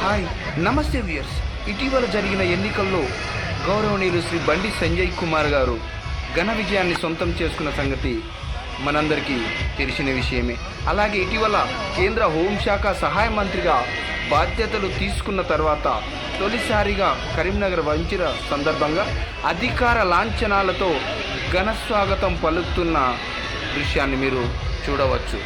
Hi నమస్తే viewers. ఇటీవల జరిగిన ఎన్నికల్లో గౌరవనీయులు శ్రీ బండి సంజయ్ కుమార్ గారు ఘన విజయాన్ని సొంతం చేసుకున్న సంగతి మనందరికీ తెలిసిన విషయమే. అలాగే ఇటీవల కేంద్ర హోంశాఖ సహాయ మంత్రిగా బాధ్యతలు తీసుకున్న తర్వాత తొలిసారిగా కరీంనగర్ వంచిన సందర్భంగా అధికార లాంఛనాలతో ఘన స్వాగతం పలుకుతున్న దృశ్యాన్ని మీరు చూడవచ్చు.